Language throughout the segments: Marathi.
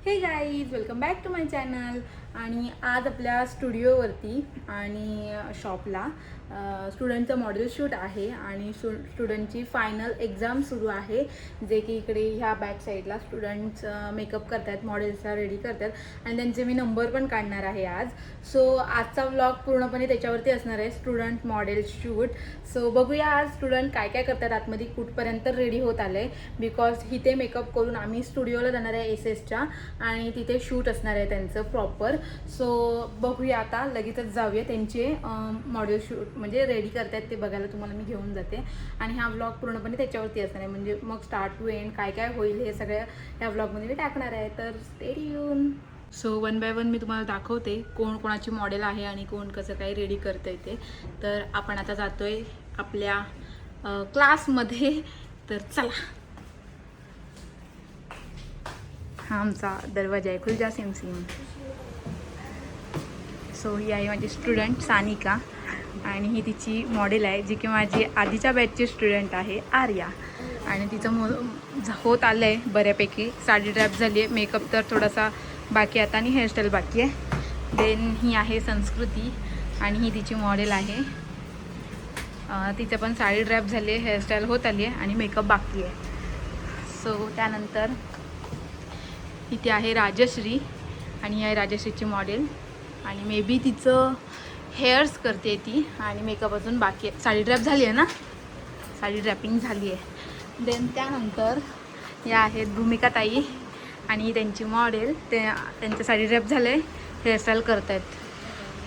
हे guys, welcome back to my channel. आणि आज आपल्या स्टुडिओवरती आणि शॉपला स्टुडंटचं मॉडेल शूट आहे आणि स्टुडंटची फायनल एक्झाम सुरू आहे, जे की इकडे ह्या बॅक साईडला स्टुडंट्स मेकअप करतात, मॉडेल्सला रेडी करतात आणि त्यांचे मी नंबर पण काढणार आहे आज. सो आजचा व्लॉग पूर्णपणे त्याच्यावरती असणार आहे, स्टुडंट मॉडेल शूट. सो बघूया आज स्टुडंट काय काय करतात, आतमध्ये कुठपर्यंत रेडी होत आले, बिकॉज इथे मेकअप करून आम्ही स्टुडिओला जाणार आहे एसएसच्या आणि तिथे शूट असणार आहे त्यांचं प्रॉपर. सो बघूया, आता लगेचच जाऊया त्यांचे मॉडेल शूट म्हणजे रेडी करतात ते बघायला तुम्हाला मी घेऊन जाते. आणि हा व्लॉग पूर्णपणे त्याच्यावरती असणार आहे, म्हणजे मग स्टार्ट टू एंड काय काय होईल हे सगळं ह्या व्लॉगमध्ये मी टाकणार आहे, तर stay tune. So one by one मी तुम्हाला दाखवते कोण कोणाची मॉडेल आहे आणि कोण कसं काय रेडी करतं ते. तर आपण आता जातोय आपल्या क्लासमध्ये, तर चला. हा आमचा दरवाजा आहे, खुलजा सिम सिम. सो ही आहे माझी स्टुडंट सानिका आणि ही तिची मॉडेल आहे, जी की माझी आधीच्या बॅचची स्टुडंट आहे आर्या. आणि तिचं होत आलं आहे बऱ्यापैकी, साडी ड्रॅप झाली आहे, मेकअप तर थोडासा बाकी आता आणि हेअरस्टाईल बाकी आहे. देन ही आहे संस्कृती आणि ही तिची मॉडेल आहे. तिचं पण साडी ड्रॅप झाली आहे, हेअरस्टाईल होत आली आहे आणि मेकअप बाकी आहे. सो त्यानंतर इथे आहे राजश्री आणि ही आहे राजश्रीची मॉडेल आणि मे बी तिचं हेअर्स करते ती आणि मेकअप अजून बाकी आहे. साडी ड्रॅप झाली आहे ना, साडी ड्रॅपिंग झाली आहे. देन त्यानंतर या आहेत भूमिका ताई आणि त्यांची मॉडेल, त्यांचं साडी ड्रॅप झालं आहे, हेअरस्टाईल करत आहेत.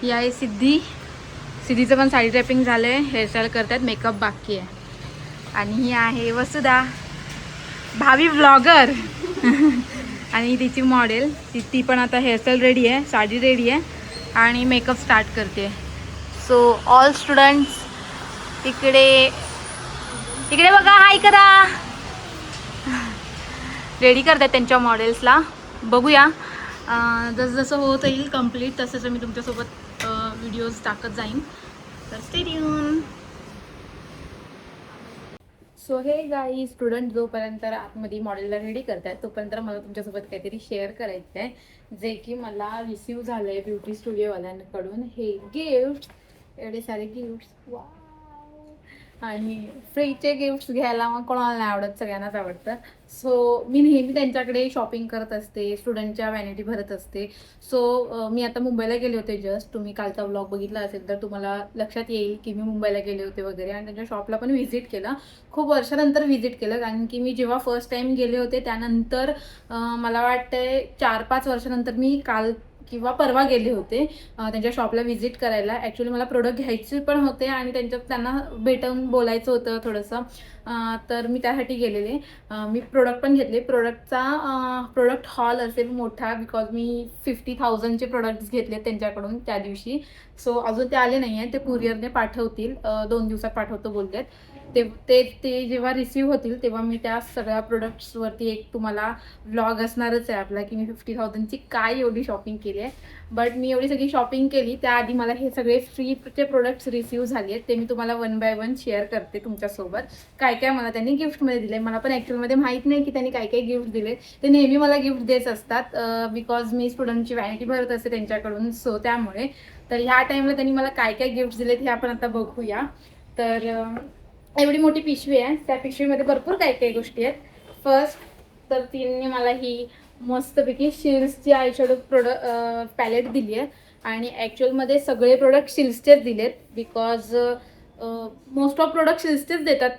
ही आहे सिद्धीचं पण साडी ड्रॅपिंग झालं आहे, हेअरस्टाईल करत आहेत, मेकअप बाकी आहे. आणि ही आहे वसुधा, भावी व्लॉगर आणि तिची मॉडेल, ती पण आता हेअरस्टाईल रेडी आहे, साडी रेडी आहे आणि मेकअप स्टार्ट करते. सो ऑल स्टुडंट्स इकडे इकडे बघा, हाय करा. रेडी करतात त्यांच्या मॉडेल्सला. बघूया जसं जसं होत येईल कम्प्लीट तसं मी तुमच्यासोबत व्हिडिओज टाकत जाईन, तर स्टे ट्यून. सो हे गाई, स्टुडंट जोपर्यंत आतमध्ये मॉडेलला रेडी करतात तोपर्यंत मला तुमच्यासोबत काहीतरी शेअर करायचं आहे, जे की मला रिसीव झालं आहे ब्युटी स्टुडिओवाल्यांकडून. हे गिफ्ट, एवढे सारे गिफ्ट्स, वा. आणि फ्रीचे गिफ्ट्स घ्यायला मग कोणाला नाही आवडत, सगळ्यांनाच आवडतं. सो मी नेहमी त्यांच्याकडे शॉपिंग करत असते, स्टुडंटच्या व्हॅनिटी भरत असते. सो मी आता मुंबईला गेले होते जस्ट, तुम्ही कालचा व्लॉग बघितला असेल तर तुम्हाला लक्षात येईल की मी मुंबईला गेले होते वगैरे, आणि त्यांच्या शॉपला पण व्हिजिट केलं. खूप वर्षानंतर व्हिजिट केलं, कारण की मी जेव्हा फर्स्ट टाईम गेले होते त्यानंतर मला वाटतंय 4-5 वर्षानंतर मी काल किंवा परवा गेले होते त्यांच्या शॉपला व्हिजिट करायला. ॲक्च्युली मला प्रोडक्ट घ्यायचे पण होते आणि त्यांना भेटून बोलायचं होतं थोडंसं, तर मी त्यासाठी गेलेले. मी प्रोडक्ट पण घेतले. प्रोडक्ट हॉल असेल मोठा, बिकॉज मी 50,000चे प्रोडक्ट्स घेतले त्यांच्याकडून त्या दिवशी. सो अजून ते आले नाही आहे, ते कुरिअरने पाठवतील, 2 दिवसात पाठवतो बोलतात. ते जेव्हा रिसीव्ह होतील तेव्हा मी त्या सगळ्या प्रोडक्ट्सवरती एक तुम्हाला व्लॉग असणारच आहे आपला, की मी 50,000ची काय एवढी शॉपिंग केली आहे. बट मी एवढी सगळी शॉपिंग केली त्याआधी मला हे सगळे फ्रीचे प्रोडक्ट्स रिसीव्ह झाले आहेत, ते मी तुम्हाला वन बाय वन शेअर करते तुमच्यासोबत. काय काय मला त्यांनी गिफ्टमध्ये दिले, मला पण ॲक्च्युअलमध्ये माहीत नाही की त्यांनी काय काय गिफ्ट दिले. ते नेहमी मला गिफ्ट देत असतात, बिकॉज मी स्टुडंटची व्हॅनिटी भरत असते त्यांच्याकडून. सो त्यामुळे तर ह्या टाईमला त्यांनी मला काय काय गिफ्ट दिलेत हे आपण आता बघूया. तर एवढी मोठी पिशवी आहे, त्या पिशवीमध्ये भरपूर काही काही गोष्टी आहेत. फर्स्ट तर तिने मला ही मस्तपैकी शिल्सची आयशॅडो पॅलेट दिली आहे आणि ॲक्च्युअलमध्ये सगळे प्रोडक्ट शिल्सचेच दिलेत, बिकॉज मोस्ट ऑफ प्रोडक्ट शिल्सचेच देतात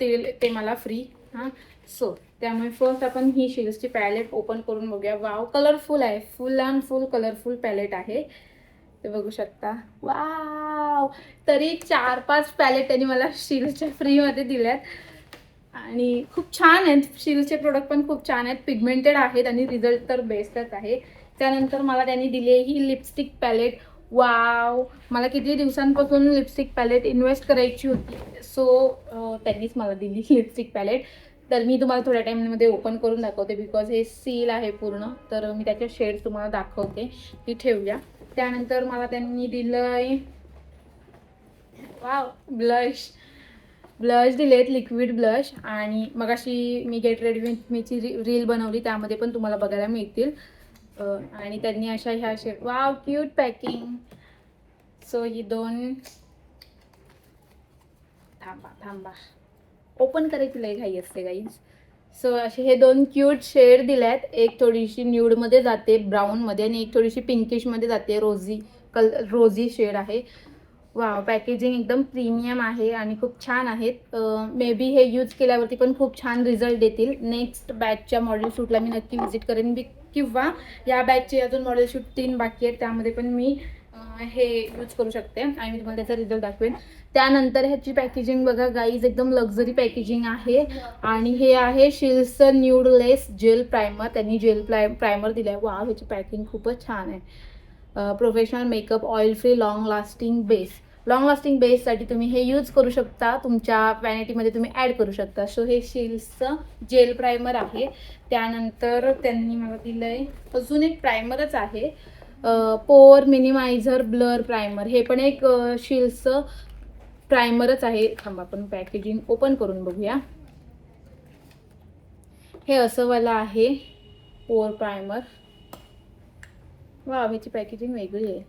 ते मला फ्री. हां, सो त्यामुळे फर्स्ट आपण ही शिल्सची पॅलेट ओपन करून बघूया. वाव, कलरफुल आहे, full and full colourful palette आहे, ते बघू शकता. वाव, तरी 4-5 पॅलेट त्यांनी मला शिल्सच्या फ्रीमध्ये दिल्यात आणि खूप छान आहेत. शिल्सचे प्रोडक्ट पण खूप छान आहेत, पिगमेंटेड आहेत आणि रिझल्ट तर बेस्टच आहे. त्यानंतर मला त्यांनी दिली ही लिपस्टिक पॅलेट. वाव, मला किती दिवसांपासून लिपस्टिक पॅलेट इन्व्हेस्ट करायची होती, सो त्यांनीच मला दिली लिपस्टिक पॅलेट. तर मी तुम्हाला थोड्या टाईममध्ये ओपन करून दाखवते, बिकॉज हे सील आहे पूर्ण, तर मी त्याचे शेड्स तुम्हाला दाखवते. ती ठेवूया. त्यानंतर मला त्यांनी दिलंय, वाव, ब्लश दिलेत, लिक्विड ब्लश. आणि मग अशी मी गेट रेडी विथ मीची रील बनवली, त्यामध्ये पण तुम्हाला बघायला मिळतील. आणि त्यांनी अशा ह्या shade, wow cute packing. So ही दोन, थांबा ओपन करायची लय घाई असते गाईज. सो असे हे दोन क्यूट शेड दिल्यात. एक थोडीशी न्यूडमध्ये जाते ब्राऊनमध्ये आणि एक थोडीशी पिंकिशमध्ये जाते, रोझी शेड आहे. वा, पॅकेजिंग एकदम प्रीमियम आहे आणि खूप छान आहेत. मे बी हे यूज केल्यावरती पण खूप छान रिझल्ट देतील. नेक्स्ट बॅचच्या मॉडेल शूटला मी नक्की व्हिजिट करेन किंवा या बॅचचे अजून मॉडेल शूट 3 बाकी आहेत, त्यामध्ये पण मी हे यूज करू शकते आणि मी तुम्हाला त्याचा रिझल्ट दाखवेन. त्यानंतर ह्याची पॅकेजिंग बघा गाईज, एकदम लक्झरी पॅकेजिंग आहे. आणि हे आहे शिल्सचं न्यूडलेस जेल प्रायमर. त्यांनी जेल प्रायमर दिलं आहे. वा, ह्याची पॅकिंग खूपच छान आहे. Professional makeup oil free long lasting बेससाठी तुम्ही हे यूज करू शकता. तुमच्या वॅनिटीमध्ये तुम्ही ॲड करू शकता. सो हे शिल्सचं जेल प्रायमर आहे. त्यानंतर त्यांनी मला दिलं आहे अजून एक प्रायमरच आहे, पोअर मिनिमायझर ब्लर प्रायमर. हे पण एक शिल्सचं प्रायमरच आहे. थांबा आपण पॅकेजिंग ओपन करून बघूया. हे असं वाला आहे पोअर प्रायमर. वा, ह्याची पॅकेजिंग वेगळी आहे.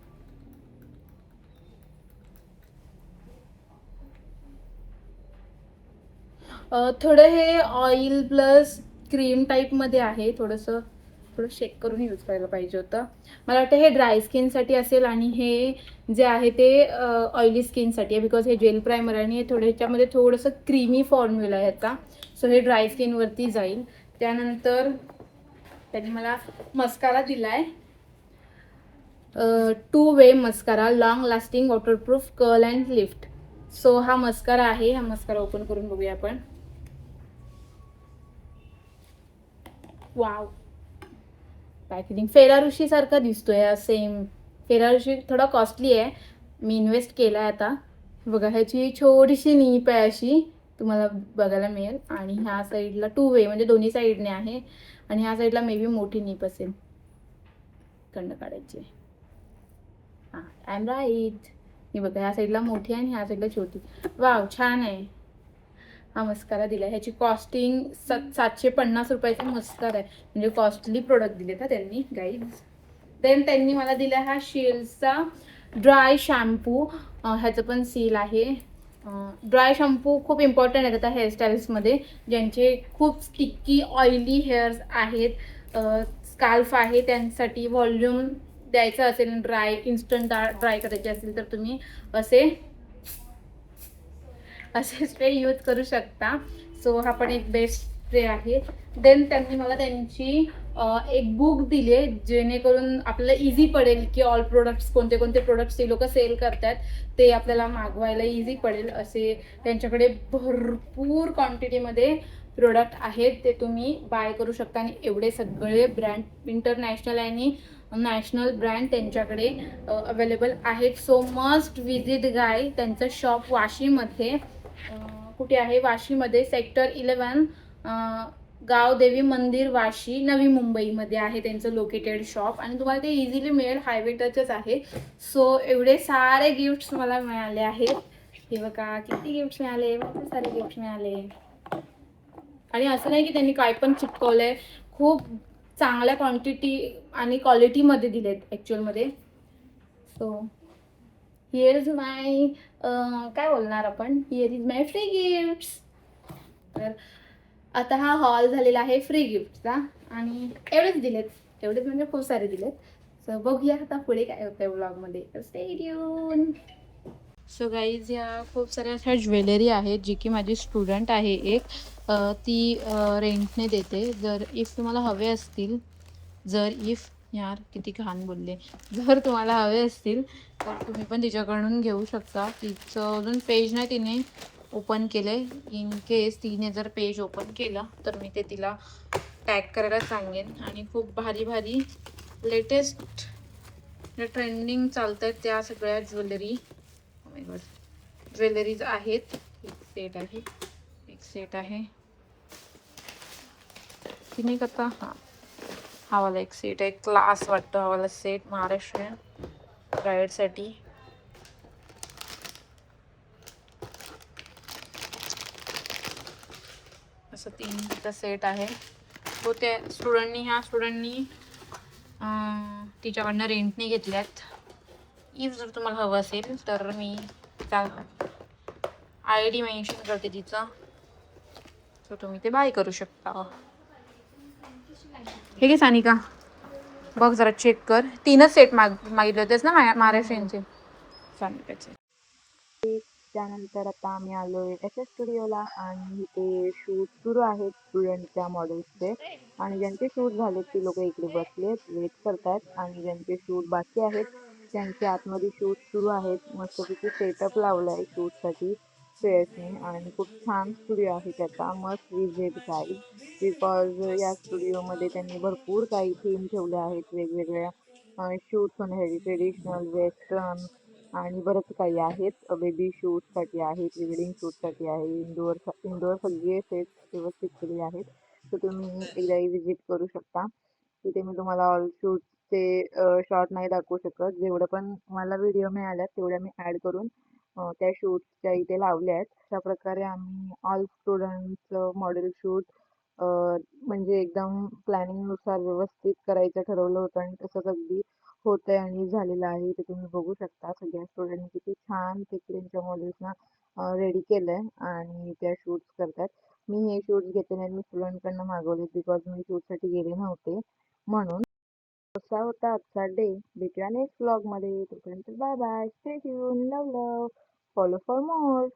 थोडं हे ऑइल प्लस क्रीम टाईपमध्ये आहे. थोडं शेक करून यूज करायला पाहिजे होतं. मला वाटतं हे ड्राय स्किनसाठी असेल आणि हे जे आहे ते ऑइली स्किनसाठी आहे, बिकॉज हे जेल प्रायमर आणि हे ह्याच्यामध्ये थोडंसं क्रीमी फॉर्म्युला आहे ह्याचा. सो हे ड्राय स्किनवरती जाईल. त्यानंतर त्यांनी मला मस्कारा दिला आहे, 2 way mascara, long lasting waterproof curl and lift. So हा मस्कारा आहे. हा मस्कारा ओपन करून बघूया आपण. वाव, पॅकेजिंग फेरारुशी सारखा दिसतोय. सेम फेरारुशी थोडा कॉस्टली आहे, मी इन्व्हेस्ट केला आहे आता. बघा, ह्याची छोटीशी नीप आहे अशी, तुम्हाला बघायला मिळेल. आणि ह्या साईडला 2 वे म्हणजे दोन्ही साईडने आहे. आणि ह्या साईडला मे बी मोठी नीप असेल, कंड काढायची. हां, आय एम राईट. ही बघा, ह्या साईडला मोठी आहे आणि ह्या साईडला छोटी. वाव, छान आहे. हा मस्कारा दिला आहे. ह्याची कॉस्टिंग 750 रुपयाचा मस्कारा आहे, म्हणजे कॉस्टली प्रोडक्ट दिलेत हा त्यांनी गाईज. देन त्यांनी मला दिला हा शिल्सचा ड्राय शॅम्पू. ह्याचं पण सील आहे. ड्राय शॅम्पू खूप इम्पॉर्टंट आहे आता हेअरस्टाईल्समध्ये, ज्यांचे खूप स्टिकी ऑइली हेअर्स आहेत, स्काल्फ आहे, त्यांसाठी व्हॉल्यूम द्यायचं असेल, इन्स्टंट ड्राय करायचे असेल तर तुम्ही असे स्प्रे यूज करू शकता. सो हा पण एक बेस्ट स्प्रे आहे. देन त्यांनी मला त्यांची एक बुक दिली आहे, जेणेकरून आपल्याला इझी पडेल की ऑल प्रोडक्ट्स, कोणते कोणते प्रोडक्ट्स ते लोक सेल करतात ते आपल्याला मागवायला इझी पडेल. असे त्यांच्याकडे भरपूर क्वांटिटीमध्ये प्रोडक्ट आहेत, ते तुम्ही बाय करू शकता. आणि एवढे सगळे ब्रँड, इंटरनॅशनल आणि नॅशनल ब्रँड त्यांच्याकडे अवेलेबल आहेत. सो मस्ट विजिट गाय. त्यांचं शॉप वाशीमध्ये, कुठे आहे, वाशीमध्ये सेक्टर 11, गावदेवी मंदिर वाशी, नवी मुंबईमध्ये आहे त्यांचं लोकेटेड शॉप. आणि तुम्हाला ते इझिली मिळेल, हायवे टचच आहे. सो एवढे सारे गिफ्ट्स मला मिळाले आहेत. हे बघा किती गिफ्ट्स मिळाले, खूप सारे गिफ्ट्स मिळाले. आणि असं नाही की त्यांनी काय पण चिटकवलंय, खूप चांगल्या क्वांटिटी आणि क्वालिटीमध्ये दिलेत ॲक्च्युअलमध्ये. सो हिअर इज माय, काय बोलणार आपण, here is my free gifts. तर आता हा हॉल झालेला आहे फ्री गिफ्टचा आणि एवढेच दिलेत, एवढेच म्हणजे खूप सारे दिलेत. सो बघूया आता पुढे काय होतं व्लॉगमध्ये. Stay tune. सो गाईज, ह्या खूप साऱ्या अशा ज्वेलरी आहेत जी की माझी स्टुडंट आहे एक, ती रेंटने देते. जर इफ तुम्हाला हवे असतील, यार किती घाण बोलले, जर तुम्हाला हवे असतील तर तुम्ही पण तिच्याकडून घेऊ शकता. तिचं अजून पेज नाही तिने ओपन केले. इन केस तिने जर पेज ओपन केलं तर मी ते तिला टॅग करायला सांगेन. आणि खूप भारी भारी लेटेस्ट ट्रेंडिंग चालत आहेत त्या सगळ्या ज्वेलरीज आहेत. एक सेट आहे तिने कथा. हा वाला एक सेट आहे, क्लास वाटतं हा वाला सेट, महाराष्ट्रीयन ब्राईडसाठी. असं 3 सेट आहे. तो त्या स्टुडंटनी तिच्याकडनं रेंटने घेतल्यात. इफ जर तुम्हाला हवं असेल तर मी आय डी मेन्शन करते तिचा, तर तुम्ही ते बाय करू शकता. हे घे सानिका, बघ जरा चेक कर. 3च सेट मागितले होतेस ना महाराष्ट्रीयनचे. सानिकाचे. त्यानंतर आता आम्ही आलोय SS स्टुडिओला आणि ते शूट सुरू आहेत स्टुडंटच्या मॉडेल्सचे. आणि ज्यांचे शूट झालेत ते लोक इकडे बसलेत, वेट करतायत. आणि ज्यांचे शूट बाकी आहेत त्यांचे आतमध्ये शूट सुरू आहेत. मस्तपैकी सेटअप लावलाय शूटसाठी श्रेयसने आणि खूप छान स्टुडिओ आहे त्याचा. मस्ट विजिट गाईज, बिकॉज या स्टुडिओमध्ये त्यांनी भरपूर काही थीम ठेवले आहेत वेगवेगळ्या. शूट्स होण्यासाठी ट्रेडिशनल, वेस्टर्न आणि बरंच काही आहेत. बेबी शूटसाठी आहेत, प्री वेडिंग शूटसाठी आहे, इंडोअर सगळे सेट व्यवस्थित केले आहेत. तर तुम्ही एकदाही विजिट करू शकता. तिथे मी तुम्हाला ऑल शूटचे शॉर्ट नाही दाखवू शकत. जेवढं पण मला व्हिडिओ मिळाल्यात तेवढ्या मी ॲड करून त्या शूटच्या इथे लावल्या आहेत. अशा प्रकारे आम्ही ऑल स्टुडंट्सचं मॉडेल शूट म्हणजे एकदम प्लॅनिंगनुसार व्यवस्थित करायचं ठरवलं होतं आणि तसंच अगदी होतंय आणि झालेलं आहे. ते तुम्ही बघू शकता. सगळ्या स्टुडंटनी किती छान ते त्यांच्या मॉडेल्सना रेडी केलंय आणि त्या शूट्स करतात. मी हे शूट्स घेते नाही, मी स्टुडंटकडनं मागवले बिकॉज मी शूटसाठी गेले नव्हते म्हणून. असा होता आजचा डे. भेटूया नेक्स्ट व्लॉगमध्ये. तोपर्यंत bye bye, stay tune, love love, follow for more.